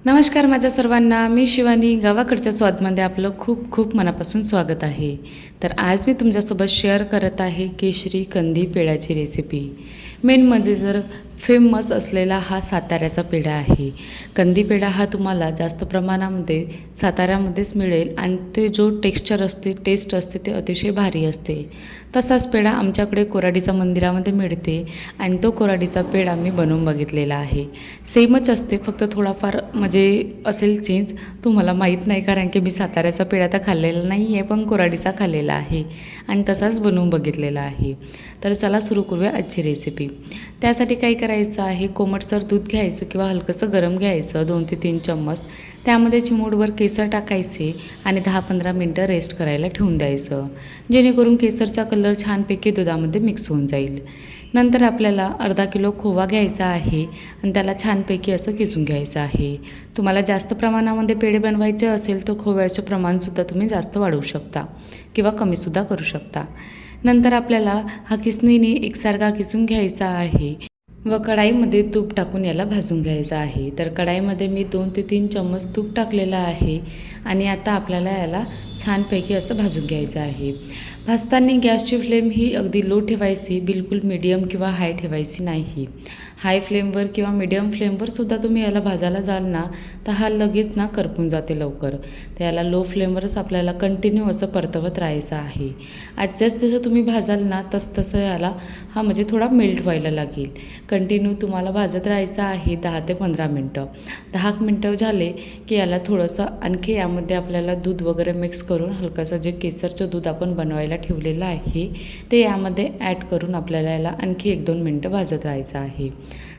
नमस्कार माझ्या सर्वांना. मी शिवानी. गावाकडच्या स्वादमध्ये आपलं खूप खूप मनापासून स्वागत आहे. तर आज मी तुमच्यासोबत शेअर करत आहे केशरी कंदी पेढ्याची रेसिपी. मेन म्हणजे जर फेमस असलेला हा साताऱ्याचा पेढा आहे. कंदी पेढा हा तुम्हाला जास्त प्रमाणामध्ये साताऱ्यामध्येच मिळेल आणि ते जो टेस्ट असते ते अतिशय भारी असते. तसाच पेढा आमच्याकडे कोराडीचा मंदिरामध्ये मिळते आणि तो कोराडीचा पेढा मी बनवून बघितलेला आहे. सेमच असते, फक्त थोडाफार म्हणजे असेल चेंज, तुम्हाला माहीत नाही कारण की मी साताऱ्याचा पेढा तर खाल्लेला नाही आहे, पण कोराडीचा खाल्लेला आहे आणि तसाच बनवून बघितलेला आहे. तर चला सुरू करूया आजची रेसिपी. त्यासाठी काय करायचं आहे, कोमटसर दूध घ्यायचं किंवा हलकंसं गरम घ्यायचं 2 ते 3 चम्मच. त्यामध्ये चिमूटभर केसर टाकायचे आणि 10-15 मिनटं रेस्ट करायला ठेवून द्यायचं, जेणेकरून केसरचा कलर छानपैकी दुधामध्ये मिक्स होऊन जाईल. नंतर आपल्याला अर्धा किलो खोवा घ्यायचा आहे आणि त्याला छानपैकी असं किसून घ्यायचं आहे. तुम्हाला जास्त प्रमाणामध्ये पेढे बनवायचे असेल तर खोव्याचं प्रमाणसुद्धा तुम्ही जास्त वाढवू शकता किंवा कमीसुद्धा करू शकता. नंतर आपल्याला हा किसणीने एकसारखा किसून घ्यायचा आहे व कढाईमध्ये तूप टाकून याला भाजून घ्यायचं आहे. तर कढाईमध्ये मी 2 ते 3 चम्मच तूप टाकलेलं आहे आणि आता आपल्याला याला छानपैकी असं भाजून घ्यायचं आहे. भाजताना गॅसची फ्लेम ही अगदी लो ठेवायची, बिलकुल मीडियम किंवा हाय ठेवायची नाही. हाय फ्लेमवर किंवा मीडियम फ्लेमवर सुद्धा तुम्ही याला भाजायला जाल ना तर हा लगेच ना करपून जाते लवकर. तर याला लो फ्लेमवरच आपल्याला कंटिन्यू असं परतवत राहायचं आहे. आज जसं तुम्ही भाजाल ना तसं याला हा म्हणजे थोडा मेल्ट व्हायला लागेल. कंटिन्यू तुम्हाला भाजत राहायचं आहे 10 ते 15 मिनटं. 10 मिनटं झाले की याला थोडंसं आणखी यामध्ये आपल्याला दूध वगैरे मिक्स करून हलकंसं जे केसरचं दूध आपण बनवायला ठेवलेलं आहे ते यामध्ये ॲड करून आपल्याला याला आणखी 1-2 मिनटं भाजत राहायचं आहे.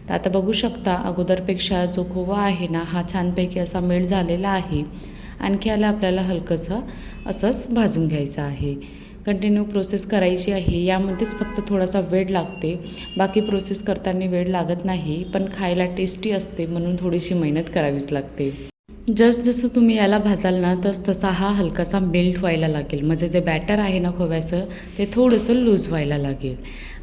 तर आता बघू शकता अगोदरपेक्षा जो खोवा आहे ना हा छानपैकी असा मेल्ट झालेला आहे. आणखी याला आपल्याला हलकंसं असंच भाजून घ्यायचं आहे. कंटिन्यू प्रोसेस करायची आहे. यामध्येच फक्त थोडासा वेळ लागते, बाकी प्रोसेस करताना वेळ लागत नाही, पण खायला टेस्टी असते म्हणून थोडीशी मेहनत करावीच लागते. जसं तुम्ही याला भाजाल ना तसा हा हलकासा मेल्ट व्हायला लागेल, म्हणजे जे बॅटर आहे ना खोव्याचं ते थोडंसं लूज व्हायला लागेल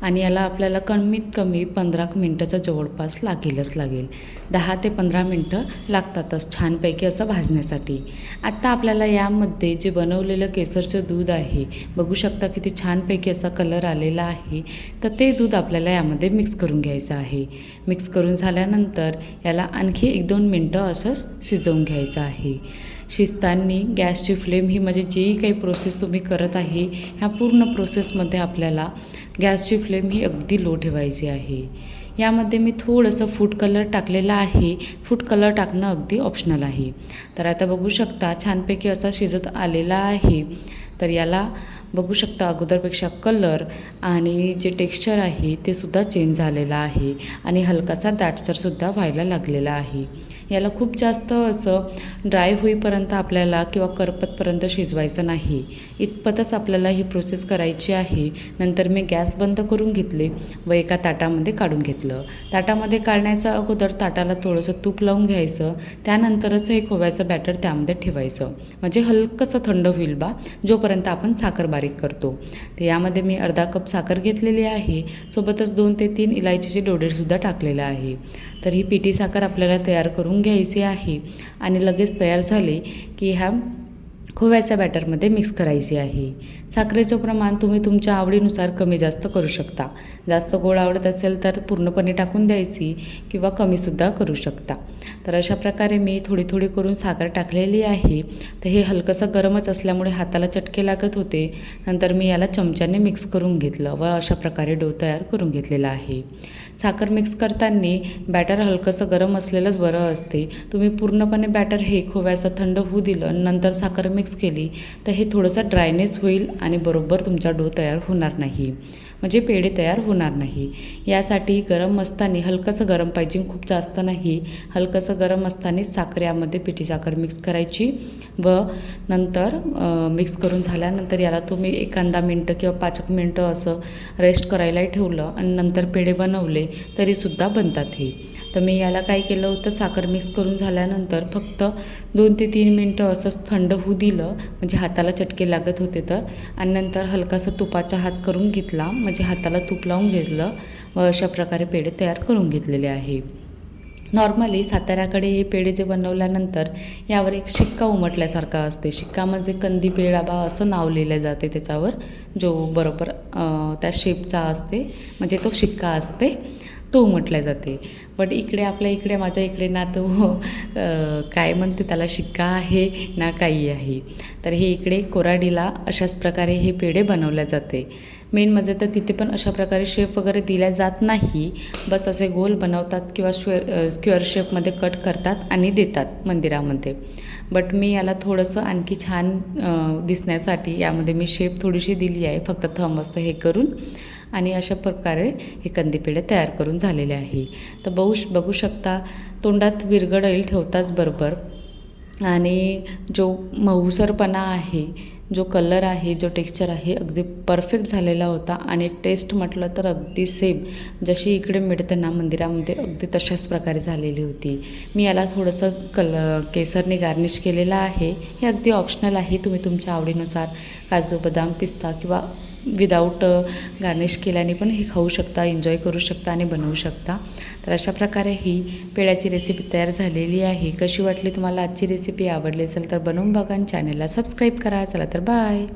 आणि याला आपल्याला कमीत कमी 15 मिनटाचा जवळपास लागेल. 10 ते 15 मिनटं लागतातच छानपैकी असं भाजण्यासाठी. आत्ता आपल्याला यामध्ये जे बनवलेलं केसरचं दूध आहे, बघू शकता किती छानपैकी असा कलर आलेला आहे. तर ते दूध आपल्याला यामध्ये मिक्स करून घ्यायचं आहे. मिक्स करून झाल्यानंतर याला आणखी 1-2 मिनटं असंच शिजवून घ्यायचं आहे. शिजताना गॅसची फ्लेम ही म्हणजे जी काही प्रोसेस तुम्ही करत आहे ह्या पूर्ण प्रोसेसमध्ये आपल्याला गॅसची फ्लेम ही अगदी लो ठेवायची आहे. यामध्ये मी थोडंसं फूड कलर टाकलेला आहे. फूड कलर टाकणं अगदी ऑप्शनल आहे. तर आता बघू शकता छानपैकी असा शिजत आलेला आहे. तर याला बघू शकता अगोदरपेक्षा कलर आणि जे टेक्स्चर आहे ते सुद्धा चेंज झालेलं आहे आणि हलकासा दाटसरसुद्धा व्हायला लागलेला आहे. याला खूप जास्त असं ड्राय होईपर्यंत आपल्याला किंवा करपतपर्यंत शिजवायचं नाही. इतपतच आपल्याला ही प्रोसेस करायची आहे. नंतर मी गॅस बंद करून घेतले व एका ताटामध्ये काढून घेतलं. ताटामध्ये काढण्याच्या अगोदर ताटाला थोडंसं तूप लावून घ्यायचं. त्यानंतरच हे खोव्याचं बॅटर त्यामध्ये ठेवायचं, म्हणजे हलकंसं थंड होईल जोपर्यंत आपण साखर बारीक करतो. तर यामध्ये मी अर्धा कप साखर घेतलेली आहे. सोबतच 2 ते 3 इलायचीचे डोडेसुद्धा टाकलेलं आहे. तर ही पिठी साखर आपल्याला तयार करून घ्यायची आहे आणि लगेच तयार झाले की ह्या खोव्याच्या बॅटरमध्ये मिक्स करायची आहे. साखरेचं प्रमाण तुम्ही तुमच्या आवडीनुसार कमी जास्त करू शकता. जास्त गोड आवडत असेल तर पूर्णपणे टाकून द्यायची किंवा कमीसुद्धा करू शकता. तर अशा प्रकारे मी थोडी थोडी करून साखर टाकलेली आहे. तर हे हलकंसं गरमच असल्यामुळे हाताला चटके लागत होते. नंतर मी याला चमच्याने मिक्स करून घेतलं व अशा प्रकारे डो तयार करून घेतलेला आहे. साखर मिक्स करताना बॅटर हलकंसं गरम असलेलंच बरं असते. तुम्ही पूर्णपणे बॅटर हे खोव्याचं थंड होऊ दिलं नंतर साखर मिक्स केली तर हे थोडंसं ड्रायनेस होईल आणि बरोबर तुमचा डो तयार होणार नाही, म्हणजे पेढे तयार होणार नाही. यासाठी गरम असताना हलकंसं गरम पाहिजे, खूप जास्त नाही. हलकंसं गरम असतानाच साखर यामध्ये पिठी साखर मिक्स करायची व नंतर मिक्स करून झाल्यानंतर याला तुम्ही 1-2 मिनटं किंवा 5 मिनटं असं रेस्ट करायलाही ठेवलं आणि नंतर पेढे बनवले तरीसुद्धा बनतात हे. तर मी याला काय केलं होतं, साखर मिक्स करून झाल्यानंतर फक्त 2 ते 3 मिनटं असंच थंड होऊ दिलं, म्हणजे हाताला चटके लागत होते तर, आणि नंतर हलकासा तुपाचा हात करून घेतला, म्हणजे हाताला तूप लावून घेतलं व अशा प्रकारे पेढे तयार करून घेतलेले आहे. नॉर्मली साताऱ्याकडे हे पेढे जे बनवल्यानंतर यावर एक शिक्का उमटल्यासारखा असते. शिक्का म्हणजे कंदी पेढा बा असं नाव लिहिलं जाते त्याच्यावर, जो बरोबर त्या शेपचा असते, म्हणजे तो शिक्का असते, तो उमटला जाते. बट इकडे आपल्या इकडे माझ्या इकडे ना तो काय म्हणते त्याला शिक्का आहे ना काही आहे. तर हे इकडे कोराडीला अशाच प्रकारे हे पेढे बनवले जाते. मेन म्हणजे तर तिथे पण अशा प्रकारे शेप वगैरे दिल्या जात नाही. बस असे गोल बनवतात किंवा स्क्वेअर शेपमध्ये कट करतात आणि देतात मंदिरामध्ये. बट मी याला थोडंसं आणखी छान दिसण्यासाठी यामध्ये मी शेप थोडीशी दिली आहे, फक्त थंब असतं हे करून. आणि अशा प्रकारे हे कंदी पेढे तयार करून झालेले आहे. तर बघू शकता, तोंडात विरघळेल ठेवताच बरोबर. आणि जो मऊसरपणा आहे, जो कलर आहे, जो टेक्स्चर आहे, अगदी परफेक्ट झालेला होता. आणि टेस्ट म्हटलं तर अगदी सेम जशी इकडे मिळते ना मंदिरामध्ये, अगदी तशाच प्रकारे झालेली होती. मी याला थोडंसं केसरने गार्निश केलेलं आहे. हे अगदी ऑप्शनल आहे, तुम्ही तुमच्या आवडीनुसार काजू, बदाम, पिस्ता किंवा विदाऊट गार्निश केल्याने पण हे खाऊ शकता, एन्जॉय करू शकता आणि बनवू शकता. तर अशा प्रकारे ही पेढ्याची रेसिपी तयार झालेली आहे. कशी वाटली तुम्हाला आजची रेसिपी? आवडली असेल तर बनवून बघा आणि चॅनलला सबस्क्राईब करा. चला तर बाय.